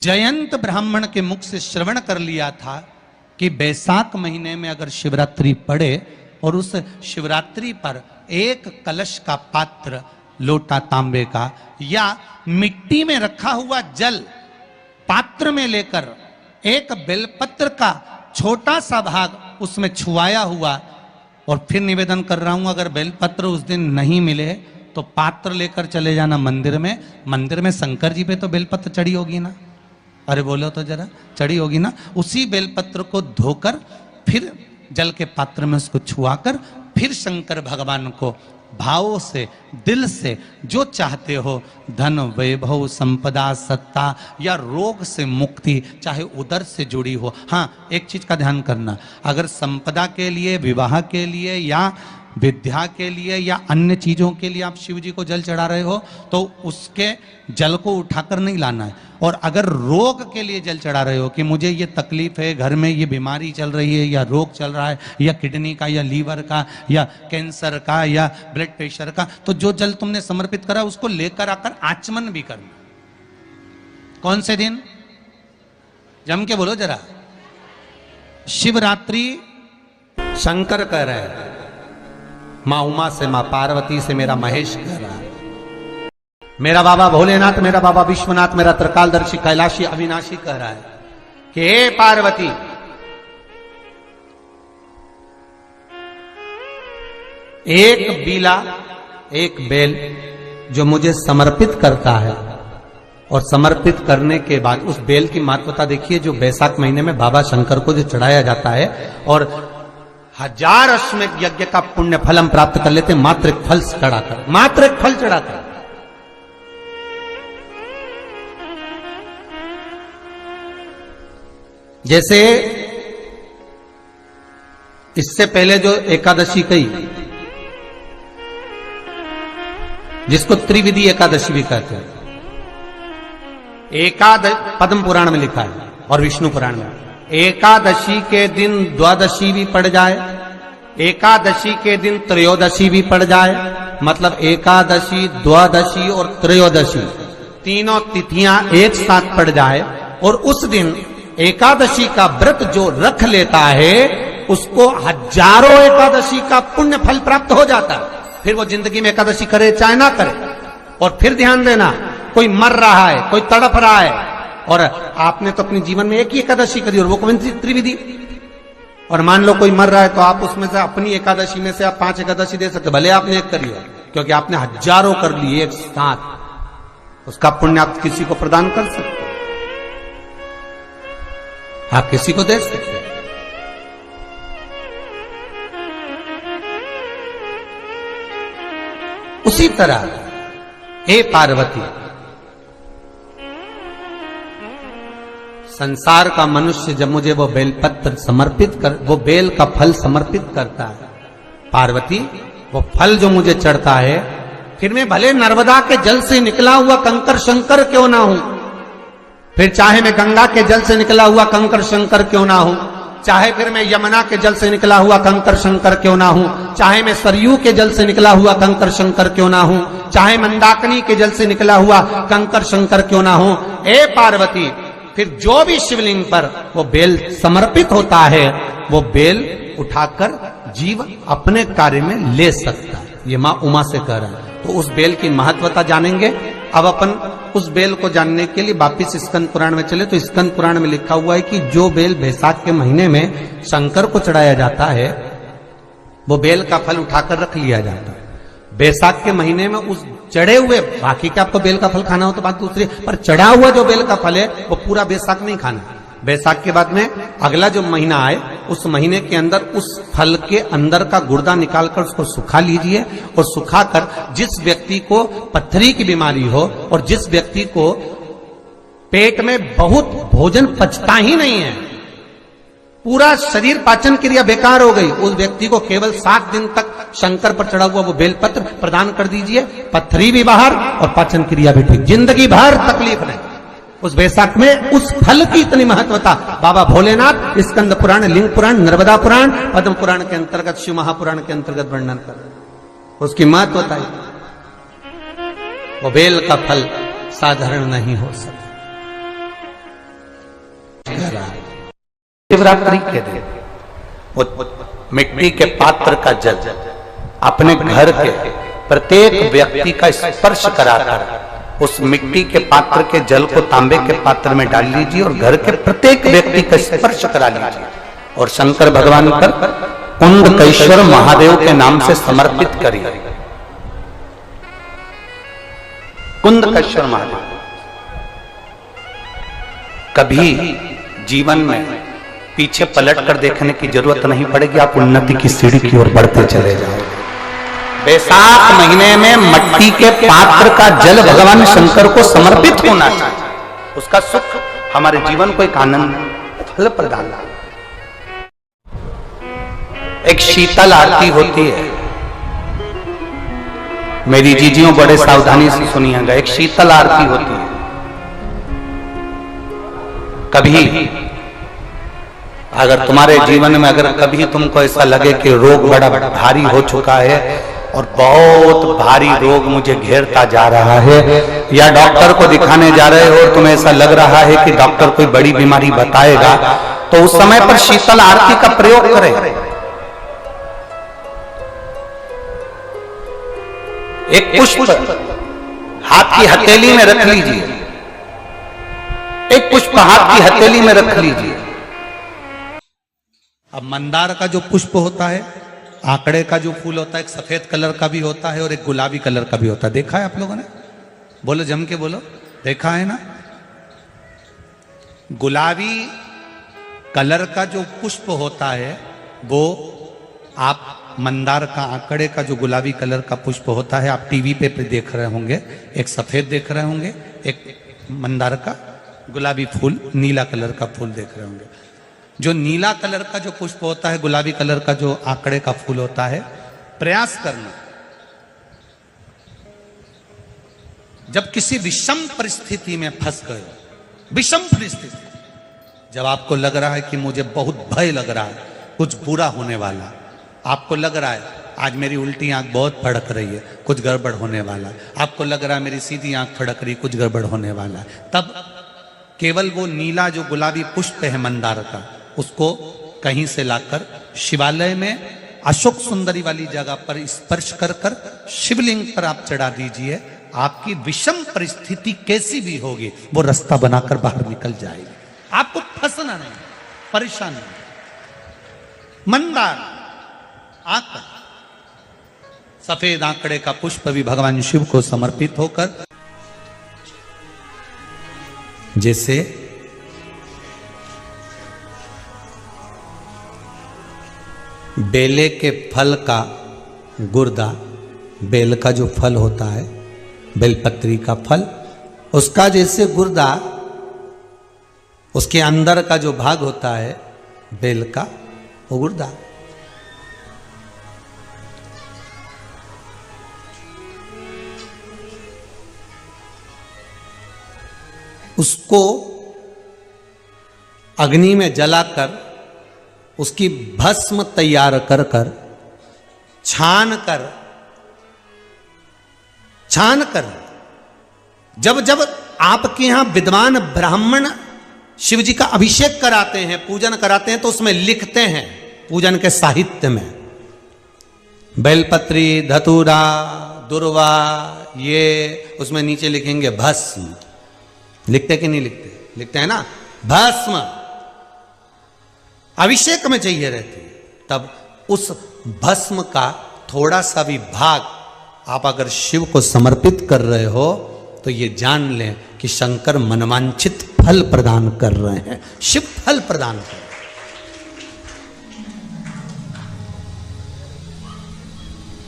जयंत ब्राह्मण के मुख से श्रवण कर लिया था कि बैसाख महीने में अगर शिवरात्रि पड़े और उस शिवरात्रि पर एक कलश का पात्र, लोटा तांबे का या मिट्टी में रखा हुआ जल पात्र में लेकर एक बेलपत्र का छोटा सा भाग उसमें छुआया हुआ, और फिर निवेदन कर रहा हूं अगर बेलपत्र उस दिन नहीं मिले तो पात्र लेकर चले जाना मंदिर में। मंदिर में शंकर जी पे तो बेलपत्र चढ़ी होगी ना, अरे बोलो तो जरा, चढ़ी होगी ना। उसी बेलपत्र को धोकर फिर जल के पात्र में उसको छुआकर फिर शंकर भगवान को भावों से, दिल से जो चाहते हो, धन वैभव संपदा सत्ता या रोग से मुक्ति, चाहे उदर से जुड़ी हो। हाँ, एक चीज का ध्यान करना, अगर संपदा के लिए, विवाह के लिए या विद्या के लिए या अन्य चीजों के लिए आप शिव जी को जल चढ़ा रहे हो तो उसके जल को उठाकर नहीं लाना है। और अगर रोग के लिए जल चढ़ा रहे हो कि मुझे ये तकलीफ है, घर में ये बीमारी चल रही है या रोग चल रहा है या किडनी का या लीवर का या कैंसर का या ब्लड प्रेशर का, तो जो जल तुमने समर्पित करा उसको लेकर आकर आचमन भी करना। कौन से दिन? जम के बोलो जरा। शिवरात्रि शंकर कह रहे हैं, मां उमा से, मां पार्वती से मेरा महेश कह रहा है, मेरा बाबा भोलेनाथ, मेरा बाबा विश्वनाथ, मेरा त्रिकालदर्शी कैलाशी अविनाशी कह रहा है कि हे पार्वती, एक बीला, एक बेल जो मुझे समर्पित करता है, और समर्पित करने के बाद उस बेल की महत्वता देखिए, जो बैसाख महीने में बाबा शंकर को जो चढ़ाया जाता है और 1000 अश्वमेध यज्ञ का पुण्य फल हम प्राप्त कर लेते, मात्र एक फल चढ़ाकर, मात्र एक फल चढ़ाकर। जैसे इससे पहले जो एकादशी कही, जिसको त्रिविधि एकादशी भी कहते हैं, पद्म पुराण में लिखा है और विष्णु पुराण में, एकादशी के दिन द्वादशी भी पड़ जाए, एकादशी के दिन त्रयोदशी भी पड़ जाए, मतलब एकादशी, द्वादशी और त्रयोदशी तीनों तिथियां एक साथ पड़ जाए, और उस दिन एकादशी का व्रत जो रख लेता है उसको 1000 एकादशी का पुण्य फल प्राप्त हो जाता है। फिर वो जिंदगी में एकादशी करे चाहे ना करे। और फिर ध्यान देना, कोई मर रहा है, कोई तड़प रहा है, और आपने तो अपने जीवन में एक ही एकादशी करी और वो कौन सी? त्रिविधि। और मान लो कोई मर रहा है तो आप उसमें से अपनी एकादशी में से आप 5 एकादशी दे सकते, भले आपने एक करी हो, क्योंकि आपने 1000 कर लिए एक साथ, उसका पुण्य आप किसी को प्रदान कर सकते, आप किसी को दे सकते। उसी तरह हे पार्वती, संसार का मनुष्य जब मुझे वो बेलपत्र समर्पित कर, वो बेल का फल समर्पित करता है, पार्वती वो फल जो मुझे चढ़ता है, फिर मैं भले नर्मदा के जल से निकला हुआ कंकर शंकर क्यों ना हूं, फिर चाहे मैं गंगा के जल से निकला हुआ कंकर शंकर क्यों ना हूं, चाहे फिर मैं यमुना के जल से निकला हुआ कंकर शंकर क्यों ना हूं, चाहे मैं सरयू के जल से निकला हुआ कंकर शंकर क्यों ना हूं, चाहे मंदाकिनी के जल से निकला हुआ कंकर शंकर क्यों ना हूं, ए पार्वती, फिर जो भी शिवलिंग पर वो बेल समर्पित होता है वो बेल उठाकर जीव अपने कार्य में ले सकता है। ये मां उमा से कह रहा है। तो उस बेल की महत्वता जानेंगे। अब अपन उस बेल को जानने के लिए वापिस स्कंद पुराण में चले, तो स्कंद पुराण में लिखा हुआ है कि जो बेल बैसाख के महीने में शंकर को चढ़ाया जाता है वो बेल का फल उठाकर रख लिया जाता है। बैसाख के महीने में उस चढ़े हुए, बाकी का आपको बेल का फल खाना हो तो बात दूसरी, पर चढ़ा हुआ जो बेल का फल है वो पूरा बैसाख नहीं खाना। बैसाख के बाद में अगला जो महीना आए उस महीने के अंदर उस फल के अंदर का गुर्दा निकालकर उसको सुखा लीजिए, और सुखाकर जिस व्यक्ति को पथरी की बीमारी हो और जिस व्यक्ति को पेट में बहुत भोजन पचता ही नहीं है, पूरा शरीर पाचन क्रिया बेकार हो गई, उस व्यक्ति को केवल 7 दिन तक शंकर पर चढ़ा हुआ वो बेलपत्र प्रदान कर दीजिए, पथरी भी बाहर और पाचन क्रिया भी ठीक, जिंदगी भर तकलीफ नहीं। उस बैसाख में उस फल की इतनी महत्वता बाबा भोलेनाथ स्कंद पुराण, लिंग पुराण, नर्मदा पुराण, पद्म पुराण के अंतर्गत, शिव महापुराण के अंतर्गत वर्णन कर, उसकी महत्वता है। वो बेल का फल साधारण नहीं हो सकता। कह रहा है। शिवरात्रि के दिन वो मिट्टी के पात्र का जल अपने घर के प्रत्येक व्यक्ति का स्पर्श कराकर उस मिट्टी के पात्र के जल को तांबे के पात्र में डाल लीजिए और घर के प्रत्येक व्यक्ति का स्पर्श करा लीजिए और शंकर भगवान पर कुंडकेश्वर महादेव के नाम से समर्पित करिए। कुंडकेश्वर महादेव। कभी जीवन में पीछे पलट कर देखने की जरूरत नहीं पड़ेगी, आप उन्नति की सीढ़ी की ओर बढ़ते चले जाओगे। बैसाख महीने में मट्टी के पात्र का जल भगवान शंकर को समर्पित होना चाहिए, उसका सुख हमारे जीवन को एक आनंद फल प्रदान। एक शीतल आरती होती है, मेरी जीजियों बड़े सावधानी से सुनिएगा। एक शीतल आरती होती है। कभी अगर तुम्हारे जीवन में अगर कभी तुमको ऐसा लगे कि रोग बड़ा भारी हो चुका है और बहुत भारी रोग मुझे घेरता जा रहा है, या डॉक्टर को दिखाने जा रहे हो और तुम्हें ऐसा लग रहा है कि डॉक्टर कोई बड़ी बीमारी बताएगा, तो उस समय पर शीतल आरती का प्रयोग करें। एक पुष्प हाथ की हथेली में रख लीजिए, एक पुष्प हाथ की हथेली में रख लीजिए। अब मंदार का जो पुष्प होता है, आंकड़े का जो फूल होता है, एक सफेद कलर का भी होता है और एक गुलाबी कलर का भी होता है। देखा है आप लोगों ने? बोलो, जम के बोलो, देखा है ना? गुलाबी कलर का जो पुष्प होता है वो आप मंदार का, आंकड़े का जो गुलाबी कलर का पुष्प होता है, आप टीवी पे देख रहे होंगे। एक सफेद देख रहे होंगे, एक मंदार का गुलाबी फूल, नीला कलर का फूल देख रहे होंगे। जो नीला कलर का जो पुष्प होता है, गुलाबी कलर का जो आंकड़े का फूल होता है, प्रयास करना जब किसी विषम परिस्थिति में फंस गए, विषम परिस्थिति, जब आपको लग रहा है कि मुझे बहुत भय लग रहा है, कुछ बुरा होने वाला, आपको लग रहा है आज मेरी उल्टी आंख बहुत फड़क रही है, कुछ गड़बड़ होने वाला है, आपको लग रहा है मेरी सीधी आंख फड़क रही, कुछ गड़बड़ होने वाला है, तब केवल वो नीला जो गुलाबी पुष्प है मंदार का, उसको कहीं से लाकर शिवालय में अशोक सुंदरी वाली जगह पर स्पर्श कर कर शिवलिंग पर आप चढ़ा दीजिए। आपकी विषम परिस्थिति कैसी भी होगी वो रास्ता बनाकर बाहर निकल जाएगी, आपको फंसना नहीं, परेशान नहीं। मंदार आंकड़ा, सफेद आंकड़े का पुष्प भी भगवान शिव को समर्पित होकर, जैसे बेले के फल का गुर्दा, बेल का जो फल होता है, बेलपत्री का फल, उसका जैसे गुर्दा, उसके अंदर का जो भाग होता है बेल का, वो गुर्दा, उसको अग्नि में जलाकर उसकी भस्म तैयार कर कर छान कर जब जब आपके यहां विद्वान ब्राह्मण शिव जी का अभिषेक कराते हैं, पूजन कराते हैं, तो उसमें लिखते हैं पूजन के साहित्य में, बेलपत्री, धतूरा, दुर्वा, ये उसमें नीचे लिखेंगे भस्म। लिखते कि नहीं लिखते? लिखते हैं ना, भस्म अभिषेक में चाहिए रहती है। तब उस भस्म का थोड़ा सा भी भाग आप अगर शिव को समर्पित कर रहे हो तो ये जान लें कि शंकर मनवांछित फल प्रदान कर रहे हैं, शिव फल प्रदान कर रहे हैं।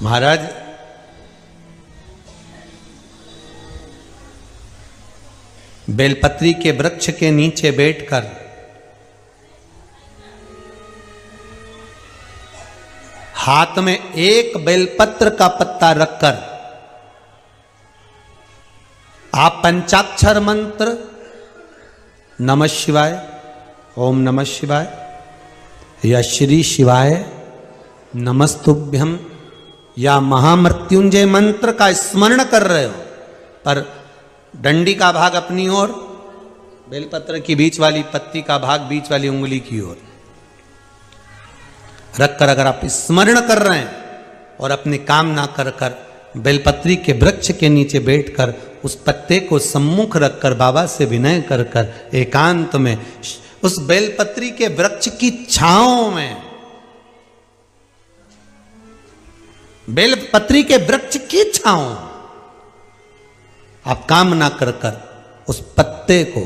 महाराज, बेलपत्री के वृक्ष के नीचे बैठकर हाथ में एक बेलपत्र का पत्ता रखकर आप पंचाक्षर मंत्र नमः शिवाय, ओम नमः शिवाय या श्री शिवाय नमस्तुभ्यम या महामृत्युंजय मंत्र का स्मरण कर रहे हो, पर डंडी का भाग अपनी ओर, बेलपत्र की बीच वाली पत्ती का भाग बीच वाली उंगली की ओर रखकर अगर आप स्मरण कर रहे हैं और अपनी कामना कर कर बेलपत्री के वृक्ष के नीचे बैठकर उस पत्ते को सम्मुख रखकर बाबा से विनय कर कर एकांत में उस बेलपत्री के वृक्ष की छांव में, बेलपत्री के वृक्ष की छांव आप कामना कर कर उस पत्ते को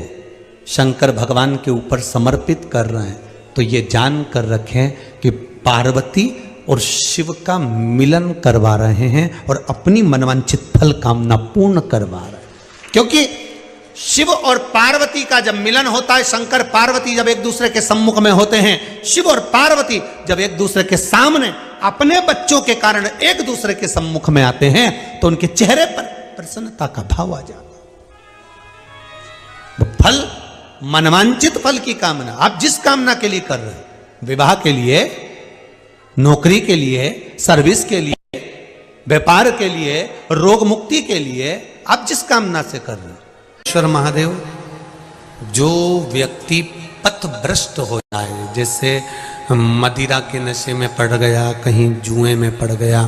शंकर भगवान के ऊपर समर्पित कर रहे हैं, तो ये जान कर रखें कि पार्वती और शिव का मिलन करवा रहे हैं और अपनी मनवांछित फल कामना पूर्ण करवा रहे हैं। क्योंकि शिव और पार्वती का जब मिलन होता है, शंकर पार्वती जब एक दूसरे के सम्मुख में होते हैं, शिव और पार्वती जब एक दूसरे के सामने अपने बच्चों के कारण एक दूसरे के सम्मुख में आते हैं, तो उनके चेहरे पर प्रसन्नता का भाव आ जाता है। फल, मनवांचित फल की कामना आप जिस कामना के लिए कर रहे हैं, विवाह के लिए, नौकरी के लिए, सर्विस के लिए, व्यापार के लिए, रोग मुक्ति के लिए, आप जिस कामना से कर रहे हैं, ईश्वर महादेव जो व्यक्ति पथभ्रष्ट हो जाए, जैसे मदिरा के नशे में पड़ गया, कहीं जुए में पड़ गया,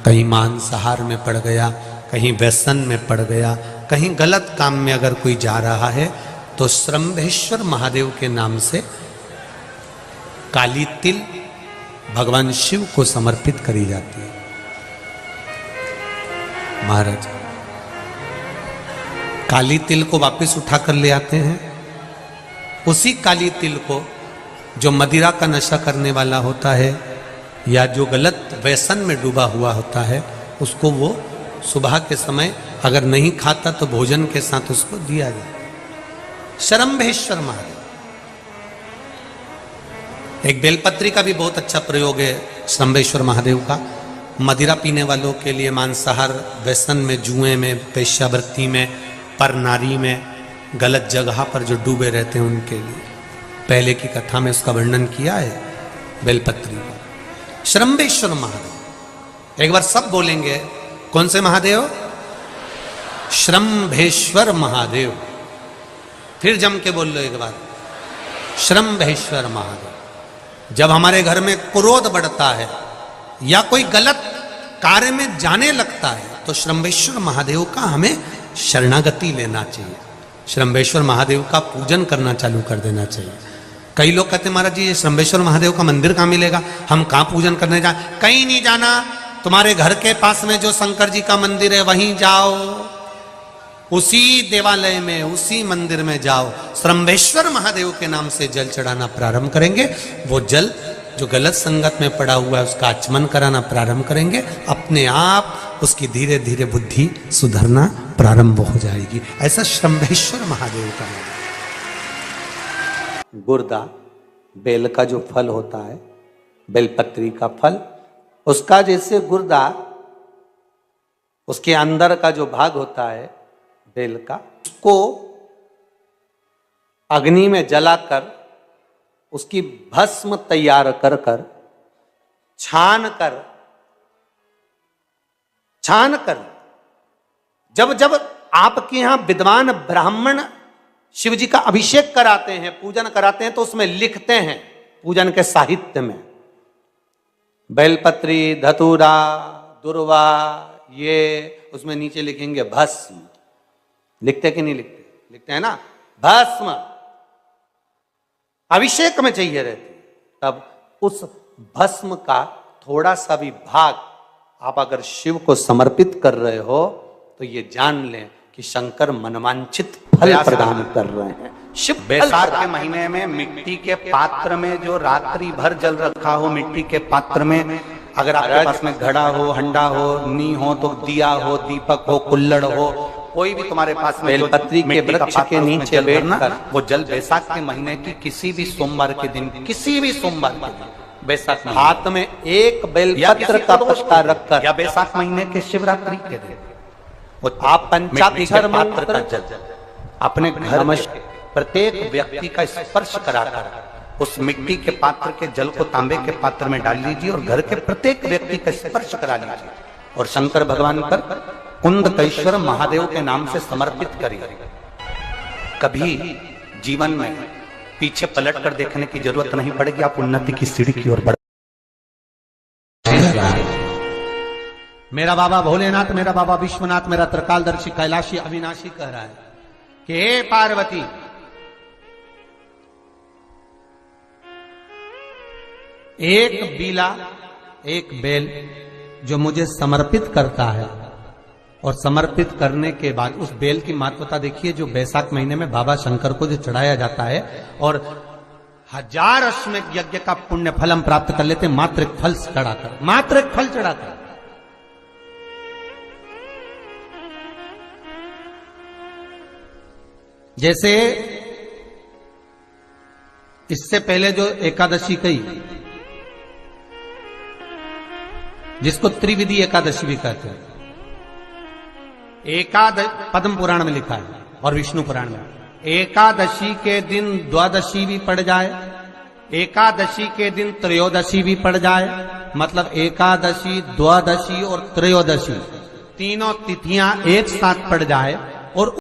कहीं मांसाहार में पड़ गया, कहीं व्यसन में पड़ गया, कहीं गलत काम में अगर कोई जा रहा है, तो श्रंभेश्वर महादेव के नाम से काली तिल भगवान शिव को समर्पित करी जाती है। महाराज काली तिल को वापस उठाकर ले आते हैं, उसी काली तिल को जो मदिरा का नशा करने वाला होता है या जो गलत व्यसन में डूबा हुआ होता है, उसको वो सुबह के समय अगर नहीं खाता तो भोजन के साथ उसको दिया जाए। श्रंभेश्वर महादेव, एक बेलपत्री का भी बहुत अच्छा प्रयोग है श्रंभेश्वर महादेव का, मदिरा पीने वालों के लिए, मांसाहार, व्यसन में, जुए में, वेश्यावृत्ति में, पर नारी में, गलत जगह पर जो डूबे रहते हैं उनके लिए। पहले की कथा में उसका वर्णन किया है बेलपत्री का। श्रंभेश्वर महादेव, एक बार सब बोलेंगे, कौन से महादेव? श्रंभेश्वर महादेव। फिर जम के बोल लो एक बार, श्रंभेश्वर महादेव। जब हमारे घर में क्रोध बढ़ता है या कोई गलत कार्य में जाने लगता है, तो श्रंभेश्वर महादेव का हमें शरणागति लेना चाहिए, श्रंभेश्वर महादेव का पूजन करना चालू कर देना चाहिए। कई लोग कहते हैं महाराज जी ये श्रंभेश्वर महादेव का मंदिर कहाँ मिलेगा, हम कहाँ पूजन करने जाए? कहीं नहीं जाना, तुम्हारे घर के पास में जो शंकर जी का मंदिर है वहीं जाओ, उसी देवालय में, उसी मंदिर में जाओ, श्रंभेश्वर महादेव के नाम से जल चढ़ाना प्रारंभ करेंगे। वो जल जो गलत संगत में पड़ा हुआ है उसका आचमन कराना प्रारंभ करेंगे, अपने आप उसकी धीरे धीरे बुद्धि सुधरना प्रारंभ हो जाएगी। ऐसा श्रंभेश्वर महादेव का नाम। गुर्दा, बेल का जो फल होता है, बेलपत्री का फल, उसका जैसे गुर्दा, उसके अंदर का जो भाग होता है बेल का, उसको अग्नि में जलाकर उसकी भस्म तैयार कर कर छान कर जब जब आपके यहां विद्वान ब्राह्मण शिव जी का अभिषेक कराते हैं, पूजन कराते हैं, तो उसमें लिखते हैं पूजन के साहित्य में, बेलपत्री, धतूरा, दुर्वा, ये उसमें नीचे लिखेंगे भस्म। लिखते कि नहीं लिखते? लिखते हैं ना, भस्म अभिषेक में चाहिए रहती। तब उस भस्म का थोड़ा सा भी भाग आप अगर शिव को समर्पित कर रहे हो, तो ये जान लें कि शंकर मनवांछित फल प्रदान कर रहे हैं। शिव बैसाख के महीने में मिट्टी के पात्र में जो रात्रि भर जल रखा हो, मिट्टी के पात्र में, अगर आपके पास में घड़ा हो, हंडा हो, नी हो, तो दिया हो, दीपक हो, कुल्लड़ हो, कोई भी तुम्हारे पास में बेलपत्री के वृक्ष के नीचे बैठकर वो जल बैसाख के महीने की किसी भी सोमवार के दिन, किसी भी सोमवार के दिन, बैसाख में हाथ में एक बेलपत्र का पत्ता रखकर, या बैसाख महीने के शिवरात्रि के दिन, वो आप पंचाक्षर मंत्र का जल अपने घर में प्रत्येक व्यक्ति का स्पर्श कराकर उस मिट्टी के पात्र के जल को तांबे के पात्र में डाल लीजिए और घर के प्रत्येक व्यक्ति का स्पर्श करा लीजिए और शंकर भगवान पर कुंदकेश्वर महादेव के नाम से समर्पित करिए। कभी जीवन में पीछे पलट कर देखने की जरूरत नहीं पड़ेगी, आप उन्नति की सीढ़ी की ओर बढ़। मेरा बाबा भोलेनाथ, मेरा बाबा विश्वनाथ, मेरा त्रिकालदर्शी कैलाशी अविनाशी कह रहा है कि हे पार्वती, एक बीला, एक बेल जो मुझे समर्पित करता है, और समर्पित करने के बाद उस बेल की महत्वता देखिए, जो बैसाख महीने में बाबा शंकर को जो चढ़ाया जाता है, और 1000 अश्वमेध यज्ञ का पुण्य फल हम प्राप्त कर लेते, मात्र एक फल चढ़ाकर, मात्र एक फल चढ़ाकर। जैसे इससे पहले जो एकादशी कही, जिसको त्रिविधि एकादशी भी कहते हैं, पद्म पुराण में लिखा है और विष्णु पुराण में, एकादशी के दिन द्वादशी भी पड़ जाए, एकादशी के दिन त्रयोदशी भी पड़ जाए, मतलब एकादशी, द्वादशी और त्रयोदशी तीनों तिथियां एक साथ पड़ जाए और